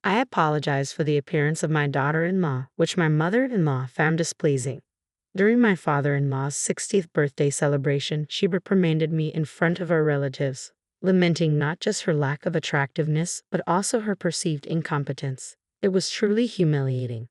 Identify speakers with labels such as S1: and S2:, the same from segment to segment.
S1: I apologized for the appearance of my daughter-in-law, which my mother-in-law found displeasing. During my father-in-law's 60th birthday celebration, she reprimanded me in front of our relatives, lamenting not just her lack of attractiveness, but also her perceived incompetence. It was truly humiliating.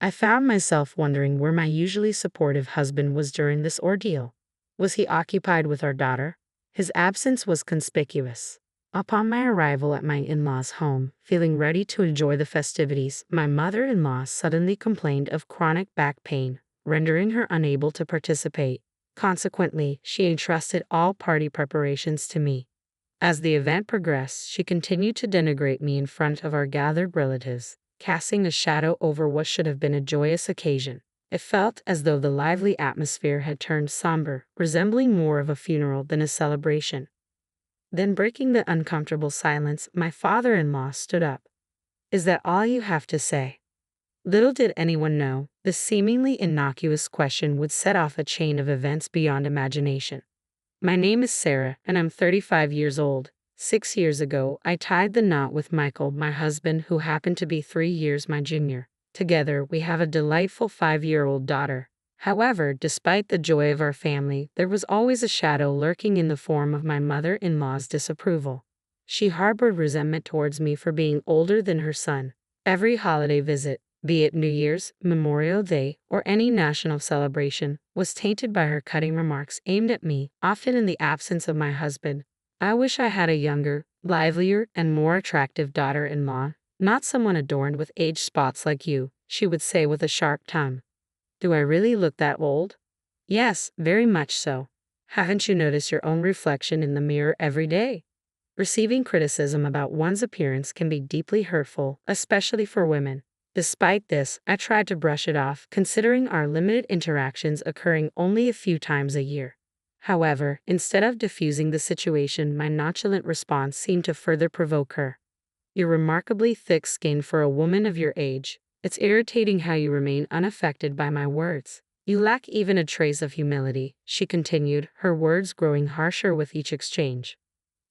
S1: I found myself wondering where my usually supportive husband was during this ordeal. Was he occupied with our daughter? His absence was conspicuous. Upon my arrival at my in-laws' home, feeling ready to enjoy the festivities, my mother-in-law suddenly complained of chronic back pain, rendering her unable to participate. Consequently, she entrusted all party preparations to me. As the event progressed, she continued to denigrate me in front of our gathered relatives, casting a shadow over what should have been a joyous occasion. It felt as though the lively atmosphere had turned somber, resembling more of a funeral than a celebration. Then, breaking the uncomfortable silence, my father-in-law stood up. "Is that all you have to say?" Little did anyone know, this seemingly innocuous question would set off a chain of events beyond imagination. "My name is Sarah, and I'm 35 years old. 6 years ago, I tied the knot with Michael, my husband, who happened to be 3 years my junior. Together, we have a delightful 5-year-old daughter. However, despite the joy of our family, there was always a shadow lurking in the form of my mother-in-law's disapproval. She harbored resentment towards me for being older than her son. Every holiday visit, be it New Year's, Memorial Day, or any national celebration, was tainted by her cutting remarks aimed at me, often in the absence of my husband. I wish I had a younger, livelier, and more attractive daughter-in-law, not someone adorned with age spots like you," she would say with a sharp tongue. "Do I really look that old?" "Yes, very much so. Haven't you noticed your own reflection in the mirror every day?" Receiving criticism about one's appearance can be deeply hurtful, especially for women. Despite this, I tried to brush it off, considering our limited interactions occurring only a few times a year. However, instead of diffusing the situation, my nonchalant response seemed to further provoke her. "You're remarkably thick-skinned for a woman of your age. It's irritating how you remain unaffected by my words. You lack even a trace of humility," she continued, her words growing harsher with each exchange.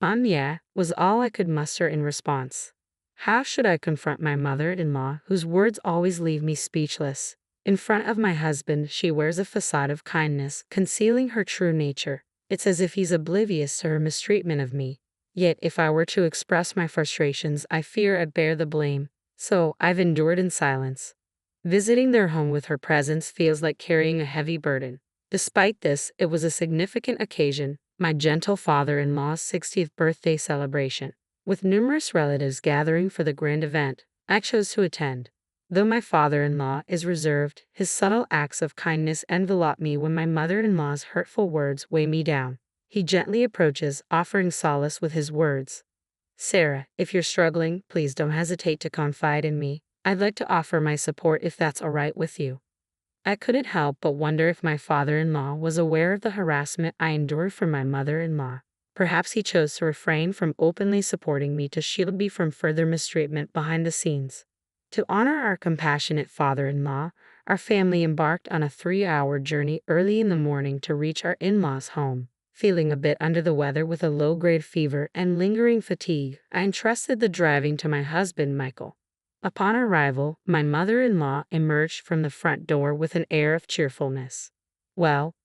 S1: Yeah," was all I could muster in response. How should I confront my mother-in-law, whose words always leave me speechless? In front of my husband, she wears a facade of kindness, concealing her true nature. It's as if he's oblivious to her mistreatment of me. Yet, if I were to express my frustrations, I fear I'd bear the blame. So, I've endured in silence. Visiting their home with her presence feels like carrying a heavy burden. Despite this, it was a significant occasion, my gentle father-in-law's 60th birthday celebration. With numerous relatives gathering for the grand event, I chose to attend. Though my father-in-law is reserved, his subtle acts of kindness envelop me when my mother-in-law's hurtful words weigh me down. He gently approaches, offering solace with his words. "Sarah, if you're struggling, please don't hesitate to confide in me. I'd like to offer my support if that's all right with you." I couldn't help but wonder if my father-in-law was aware of the harassment I endured from my mother-in-law. Perhaps he chose to refrain from openly supporting me to shield me from further mistreatment behind the scenes. To honor our compassionate father-in-law, our family embarked on a 3-hour journey early in the morning to reach our in-laws' home. Feeling a bit under the weather with a low-grade fever and lingering fatigue, I entrusted the driving to my husband, Michael. Upon arrival, my mother-in-law emerged from the front door with an air of cheerfulness. Well,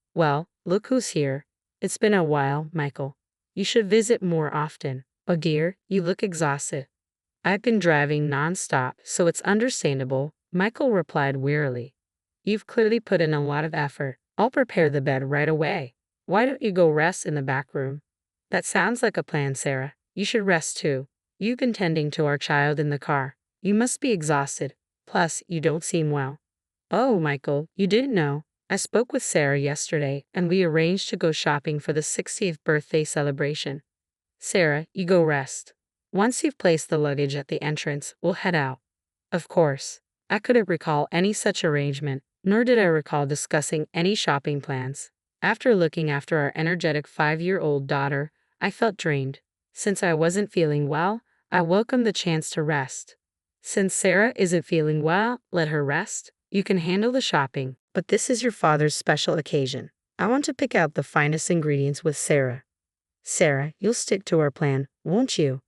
S1: look who's here. It's been a while, Michael. You should visit more often. Oh dear, you look exhausted." "I've been driving non-stop, so it's understandable," Michael replied wearily. "You've clearly put in a lot of effort. I'll prepare the bed right away. Why don't you go rest in the back room?" "That sounds like a plan, Sarah. You should rest too. You've been tending to our child in the car. You must be exhausted. Plus, you don't seem well." "Oh, Michael, you didn't know. I spoke with Sarah yesterday, and we arranged to go shopping for the 60th birthday celebration." "Sarah, you go rest. Once you've placed the luggage at the entrance, we'll head out." Of course, I couldn't recall any such arrangement, nor did I recall discussing any shopping plans. After looking after our energetic 5-year-old daughter, I felt drained. Since I wasn't feeling well, I welcomed the chance to rest. Since Sarah isn't feeling well, let her rest. You can handle the shopping, but this is your father's special occasion. I want to pick out the finest ingredients with Sarah. Sarah, you'll stick to our plan, won't you?"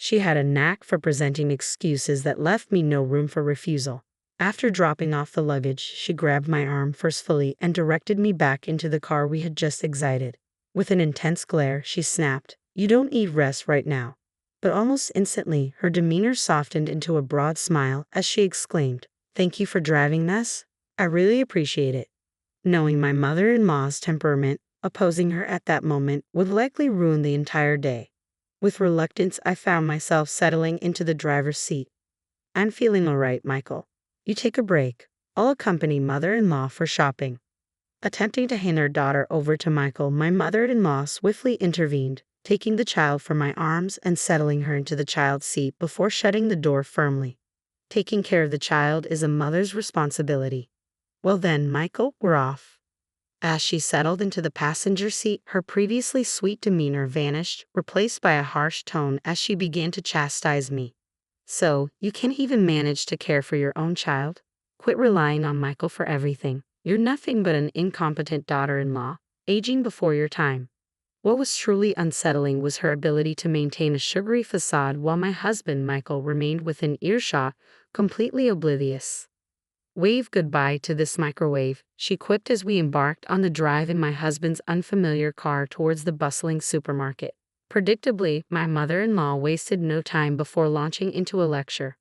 S1: She had a knack for presenting excuses that left me no room for refusal. After dropping off the luggage, she grabbed my arm forcefully and directed me back into the car we had just exited. With an intense glare, she snapped, "You don't need rest right now." But almost instantly, her demeanor softened into a broad smile as she exclaimed, "Thank you for driving us. I really appreciate it." Knowing my mother-in-law's temperament, opposing her at that moment would likely ruin the entire day. With reluctance, I found myself settling into the driver's seat. "I'm feeling all right, Michael. You take a break. I'll accompany mother-in-law for shopping." Attempting to hand her daughter over to Michael, my mother-in-law swiftly intervened, taking the child from my arms and settling her into the child's seat before shutting the door firmly. Taking care of the child is a mother's responsibility. "Well then, Michael, we're off." As she settled into the passenger seat, her previously sweet demeanor vanished, replaced by a harsh tone as she began to chastise me. "So, you can't even manage to care for your own child? Quit relying on Michael for everything. You're nothing but an incompetent daughter-in-law, aging before your time." What was truly unsettling was her ability to maintain a sugary facade while my husband, Michael, remained within earshot, completely oblivious. "Wave goodbye to this microwave," she quipped as we embarked on the drive in my husband's unfamiliar car towards the bustling supermarket. Predictably, my mother-in-law wasted no time before launching into a lecture.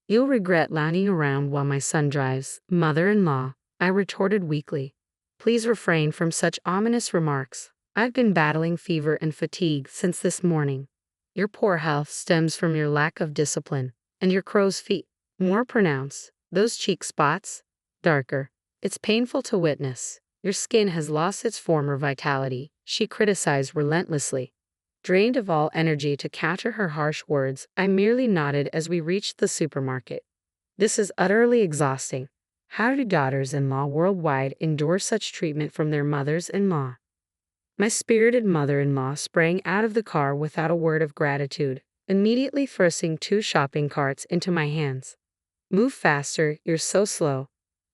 S1: "You'll regret lounging around while my son drives, mother-in-law," I retorted weakly. "Please refrain from such ominous remarks. I've been battling fever and fatigue since this morning. Your poor health stems from your lack of discipline, and your crow's feet, more pronounced. Those cheek spots, darker. It's painful to witness. Your skin has lost its former vitality," she criticized relentlessly. Drained of all energy to counter her harsh words, I merely nodded as we reached the supermarket. This is utterly exhausting. How do daughters-in-law worldwide endure such treatment from their mothers-in-law? My spirited mother-in-law sprang out of the car without a word of gratitude, immediately thrusting 2 shopping carts into my hands. "Move faster, you're so slow."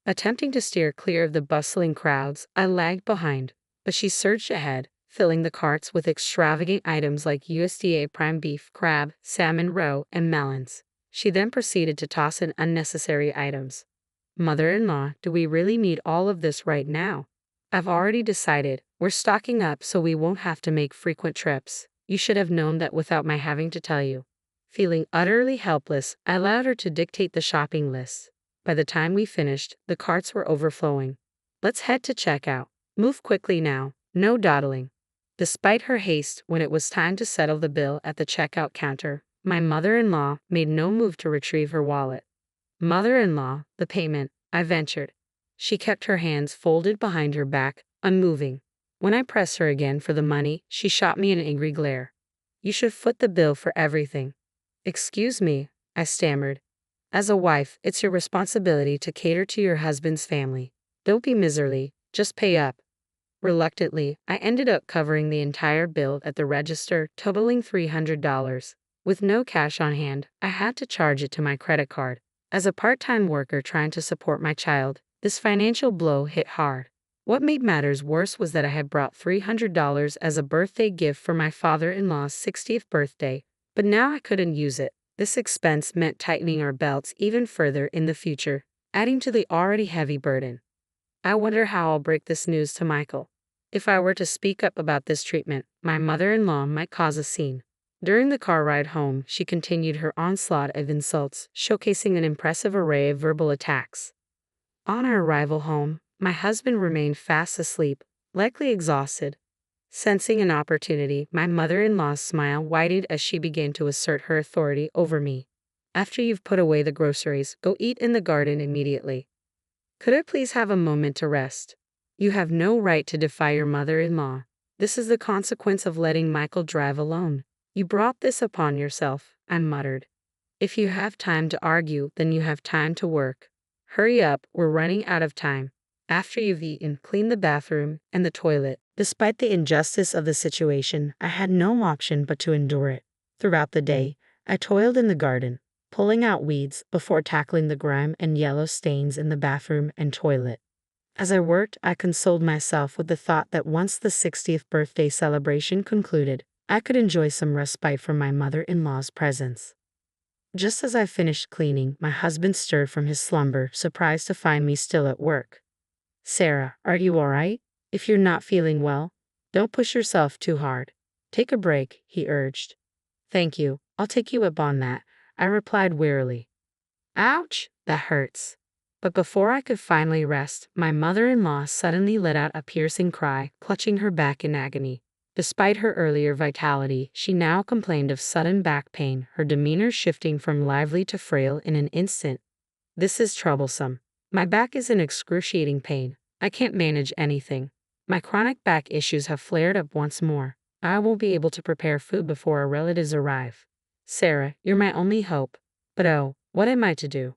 S1: Attempting to steer clear of the bustling crowds, I lagged behind, but she surged ahead, filling the carts with extravagant items like USDA prime beef, crab, salmon roe, and melons. She then proceeded to toss in unnecessary items. "Mother-in-law, do we really need all of this right now? I've already decided, we're stocking up so we won't have to make frequent trips. You should have known that without my having to tell you." Feeling utterly helpless, I allowed her to dictate the shopping list. By the time we finished, the carts were overflowing. "Let's head to checkout. Move quickly now, no dawdling." Despite her haste, when it was time to settle the bill at the checkout counter, my mother-in-law made no move to retrieve her wallet. "Mother-in-law, the payment," I ventured. She kept her hands folded behind her back, unmoving. When I pressed her again for the money, she shot me an angry glare. "You should foot the bill for everything." "Excuse me," I stammered. "As a wife, it's your responsibility to cater to your husband's family. Don't be miserly, just pay up." Reluctantly, I ended up covering the entire bill at the register, totaling $300. With no cash on hand, I had to charge it to my credit card. As a part-time worker trying to support my child, this financial blow hit hard. What made matters worse was that I had brought $300 as a birthday gift for my father-in-law's 60th birthday, but now I couldn't use it. This expense meant tightening our belts even further in the future, adding to the already heavy burden. I wonder how I'll break this news to Michael. If I were to speak up about this treatment, my mother-in-law might cause a scene. During the car ride home, she continued her onslaught of insults, showcasing an impressive array of verbal attacks. On our arrival home, my husband remained fast asleep, likely exhausted. Sensing an opportunity, my mother-in-law's smile widened as she began to assert her authority over me. "After you've put away the groceries, go eat in the garden immediately. Could I please have a moment to rest? You have no right to defy your mother-in-law. This is the consequence of letting Michael drive alone. You brought this upon yourself," I muttered. "If you have time to argue, then you have time to work. Hurry up, we're running out of time. After you've eaten, clean the bathroom and the toilet." Despite the injustice of the situation, I had no option but to endure it. Throughout the day, I toiled in the garden, pulling out weeds before tackling the grime and yellow stains in the bathroom and toilet. As I worked, I consoled myself with the thought that once the 60th birthday celebration concluded, I could enjoy some respite from my mother-in-law's presence. Just as I finished cleaning, my husband stirred from his slumber, surprised to find me still at work. Sarah, are you all right? If you're not feeling well, don't push yourself too hard. Take a break, he urged. Thank you, I'll take you up on that, I replied wearily. Ouch, that hurts. But before I could finally rest, my mother-in-law suddenly let out a piercing cry, clutching her back in agony. Despite her earlier vitality, she now complained of sudden back pain, her demeanor shifting from lively to frail in an instant. This is troublesome. My back is in excruciating pain. I can't manage anything. My chronic back issues have flared up once more. I won't be able to prepare food before our relatives arrive. Sarah, you're my only hope. But oh, what am I to do?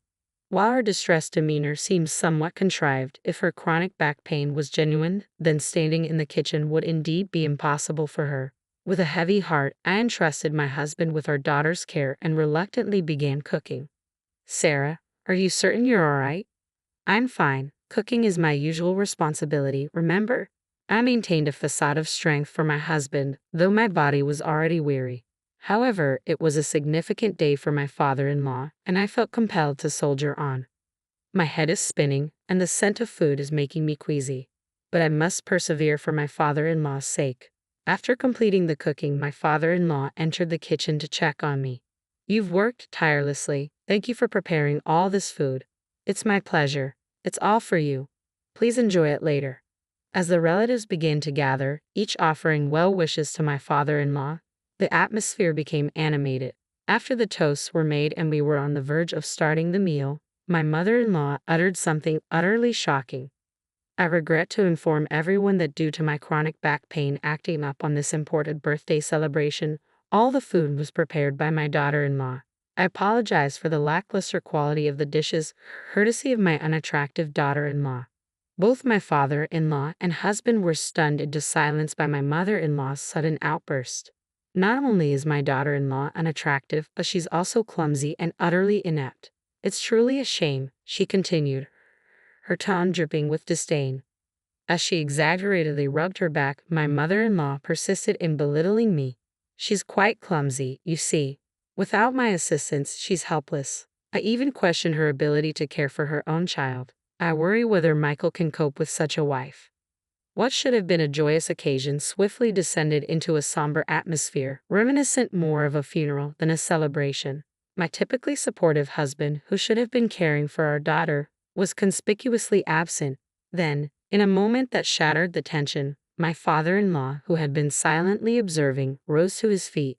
S1: While her distressed demeanor seemed somewhat contrived, if her chronic back pain was genuine, then standing in the kitchen would indeed be impossible for her. With a heavy heart, I entrusted my husband with our daughter's care and reluctantly began cooking. Sarah, are you certain you're all right? I'm fine. Cooking is my usual responsibility, remember? I maintained a facade of strength for my husband, though my body was already weary. However, it was a significant day for my father-in-law, and I felt compelled to soldier on. My head is spinning, and the scent of food is making me queasy. But I must persevere for my father-in-law's sake. After completing the cooking, my father-in-law entered the kitchen to check on me. You've worked tirelessly. Thank you for preparing all this food. It's my pleasure. It's all for you. Please enjoy it later. As the relatives began to gather, each offering well wishes to my father-in-law, the atmosphere became animated. After the toasts were made and we were on the verge of starting the meal, my mother-in-law uttered something utterly shocking. I regret to inform everyone that due to my chronic back pain acting up on this important birthday celebration, all the food was prepared by my daughter-in-law. I apologize for the lackluster quality of the dishes, courtesy of my unattractive daughter-in-law. Both my father-in-law and husband were stunned into silence by my mother-in-law's sudden outburst. Not only is my daughter-in-law unattractive, but she's also clumsy and utterly inept. It's truly a shame, she continued, her tone dripping with disdain. As she exaggeratedly rubbed her back, my mother-in-law persisted in belittling me. She's quite clumsy, you see. Without my assistance, she's helpless. I even question her ability to care for her own child. I worry whether Michael can cope with such a wife. What should have been a joyous occasion swiftly descended into a somber atmosphere, reminiscent more of a funeral than a celebration. My typically supportive husband, who should have been caring for our daughter, was conspicuously absent. Then, in a moment that shattered the tension, my father-in-law, who had been silently observing, rose to his feet.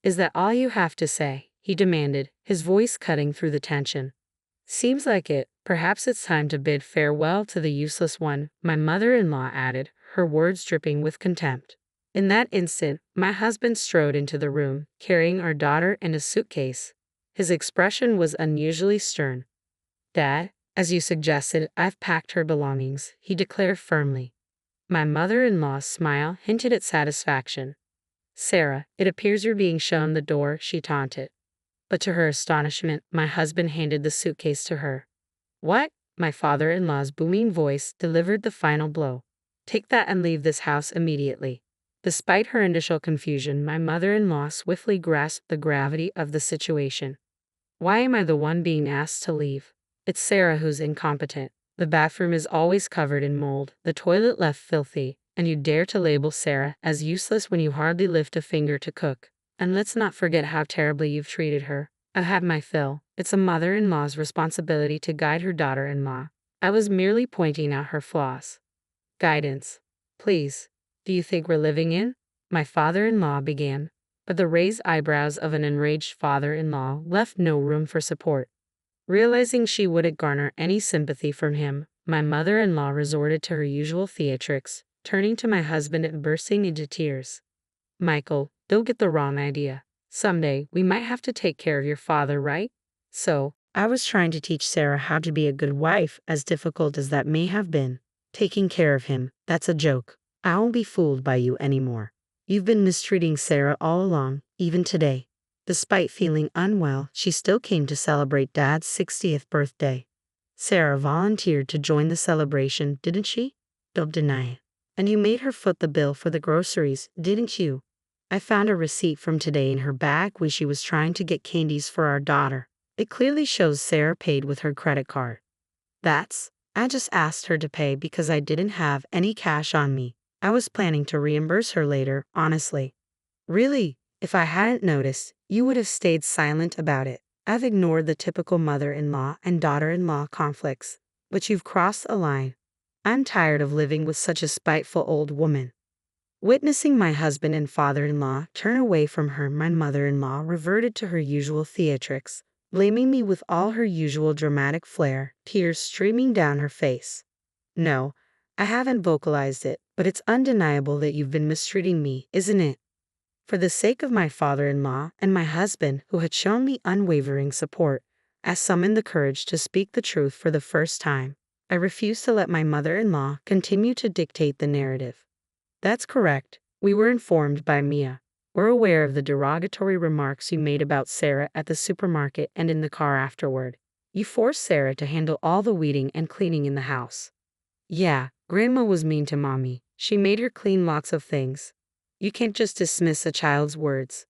S1: Is that all you have to say? He demanded, his voice cutting through the tension. Seems like it. Perhaps it's time to bid farewell to the useless one, my mother-in-law added, her words dripping with contempt. In that instant, my husband strode into the room, carrying our daughter in a suitcase. His expression was unusually stern. Dad, as you suggested, I've packed her belongings, he declared firmly. My mother-in-law's smile hinted at satisfaction. Sarah, it appears you're being shown the door, she taunted. But to her astonishment, my husband handed the suitcase to her. What? My father-in-law's booming voice delivered the final blow. Take that and leave this house immediately. Despite her initial confusion, my mother-in-law swiftly grasped the gravity of the situation. Why am I the one being asked to leave? It's Sarah who's incompetent. The bathroom is always covered in mold, the toilet left filthy, and you dare to label Sarah as useless when you hardly lift a finger to cook. And let's not forget how terribly you've treated her. I've had my fill. It's a mother-in-law's responsibility to guide her daughter-in-law. I was merely pointing out her flaws. Guidance. Please. Do you think we're living in? My father-in-law began, but the raised eyebrows of an enraged father-in-law left no room for support. Realizing she wouldn't garner any sympathy from him, my mother-in-law resorted to her usual theatrics, turning to my husband and bursting into tears. Michael, don't get the wrong idea. Someday, we might have to take care of your father, right? So, I was trying to teach Sarah how to be a good wife, as difficult as that may have been. Taking care of him, that's a joke. I won't be fooled by you anymore. You've been mistreating Sarah all along, even today. Despite feeling unwell, she still came to celebrate Dad's 60th birthday. Sarah volunteered to join the celebration, didn't she? Don't deny it. And you made her foot the bill for the groceries, didn't you? I found a receipt from today in her bag when she was trying to get candies for our daughter. It clearly shows Sarah paid with her credit card. I just asked her to pay because I didn't have any cash on me. I was planning to reimburse her later, honestly. Really? If I hadn't noticed, you would have stayed silent about it. I've ignored the typical mother-in-law and daughter-in-law conflicts, but you've crossed a line. I'm tired of living with such a spiteful old woman. Witnessing my husband and father-in-law turn away from her, my mother-in-law reverted to her usual theatrics, blaming me with all her usual dramatic flair, tears streaming down her face. No, I haven't vocalized it, but it's undeniable that you've been mistreating me, isn't it? For the sake of my father-in-law and my husband, who had shown me unwavering support, I summoned the courage to speak the truth for the first time. I refused to let my mother-in-law continue to dictate the narrative. That's correct. We were informed by Mia. We're aware of the derogatory remarks you made about Sarah at the supermarket and in the car afterward. You forced Sarah to handle all the weeding and cleaning in the house. Yeah, Grandma was mean to Mommy. She made her clean lots of things. You can't just dismiss a child's words.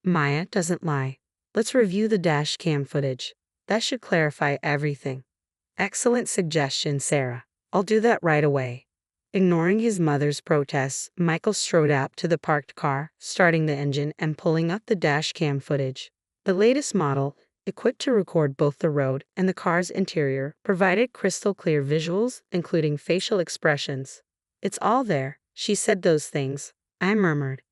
S1: Maya doesn't lie. Let's review the dash cam footage. That should clarify everything. Excellent suggestion, Sarah. I'll do that right away. Ignoring his mother's protests, Michael strode out to the parked car, starting the engine and pulling up the dash cam footage. The latest model, equipped to record both the road and the car's interior, provided crystal clear visuals, including facial expressions. It's all there. She said those things. I murmured.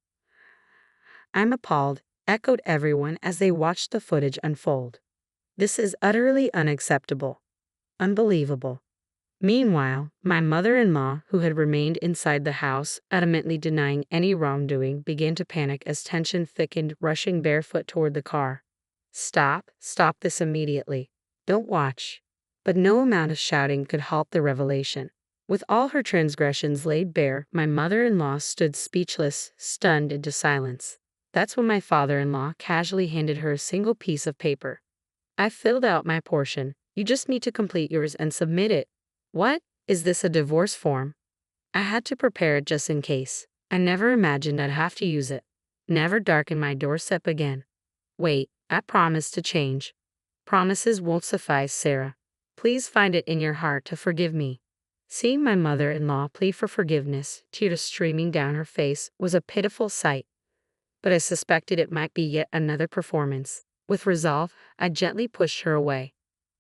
S1: I'm appalled, echoed everyone as they watched the footage unfold. This is utterly unacceptable. Unbelievable. Meanwhile, my mother-in-law, who had remained inside the house, adamantly denying any wrongdoing, began to panic as tension thickened, rushing barefoot toward the car. Stop this immediately. Don't watch. But no amount of shouting could halt the revelation. With all her transgressions laid bare, my mother-in-law stood speechless, stunned into silence. That's when my father-in-law casually handed her a single piece of paper. I filled out my portion. You just need to complete yours and submit it. What? Is this a divorce form? I had to prepare it just in case. I never imagined I'd have to use it. Never darken my doorstep again. Wait, I promise to change. Promises won't suffice, Sarah. Please find it in your heart to forgive me. Seeing my mother-in-law plead for forgiveness, tears streaming down her face, was a pitiful sight. But I suspected it might be yet another performance. With resolve, I gently pushed her away.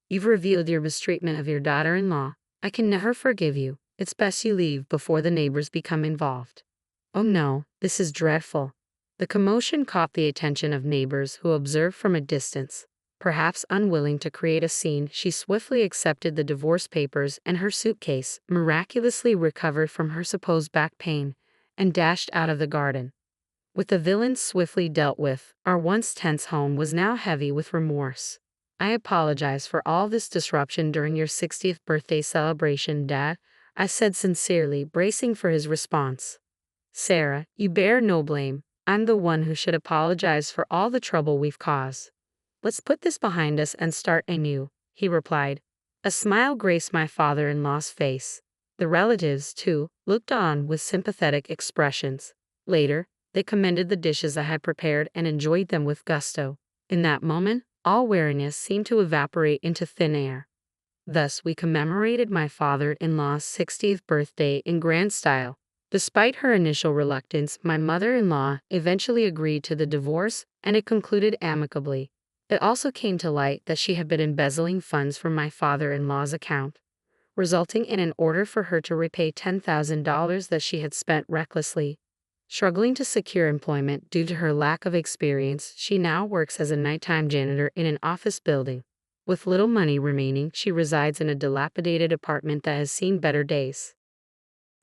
S1: You've revealed your mistreatment of your daughter-in-law. I can never forgive you. It's best you leave before the neighbors become involved. Oh no, this is dreadful. The commotion caught the attention of neighbors who observed from a distance. Perhaps unwilling to create a scene, she swiftly accepted the divorce papers and her suitcase, miraculously recovered from her supposed back pain, and dashed out of the garden. With the villain swiftly dealt with, our once tense home was now heavy with remorse. I apologize for all this disruption during your 60th birthday celebration, Dad, I said sincerely, bracing for his response. Sarah, you bear no blame. I'm the one who should apologize for all the trouble we've caused. Let's put this behind us and start anew, he replied. A smile graced my father-in-law's face. The relatives, too, looked on with sympathetic expressions. Later, they commended the dishes I had prepared and enjoyed them with gusto. In that moment, all weariness seemed to evaporate into thin air. Thus, we commemorated my father-in-law's 60th birthday in grand style. Despite her initial reluctance, my mother-in-law eventually agreed to the divorce, and it concluded amicably. It also came to light that she had been embezzling funds from my father-in-law's account, resulting in an order for her to repay $10,000 that she had spent recklessly. Struggling to secure employment due to her lack of experience, she now works as a nighttime janitor in an office building. With little money remaining, she resides in a dilapidated apartment that has seen better days.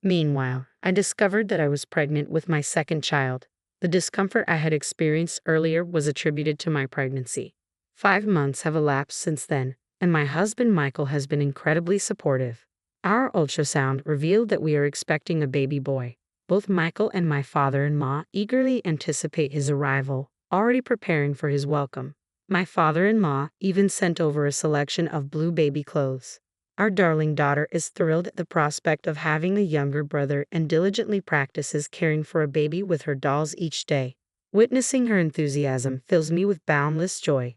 S1: Meanwhile, I discovered that I was pregnant with my second child. The discomfort I had experienced earlier was attributed to my pregnancy. 5 months have elapsed since then, and my husband Michael has been incredibly supportive. Our ultrasound revealed that we are expecting a baby boy. Both Michael and my father-in-law eagerly anticipate his arrival, already preparing for his welcome. My father-in-law even sent over a selection of blue baby clothes. Our darling daughter is thrilled at the prospect of having a younger brother and diligently practices caring for a baby with her dolls each day. Witnessing her enthusiasm fills me with boundless joy.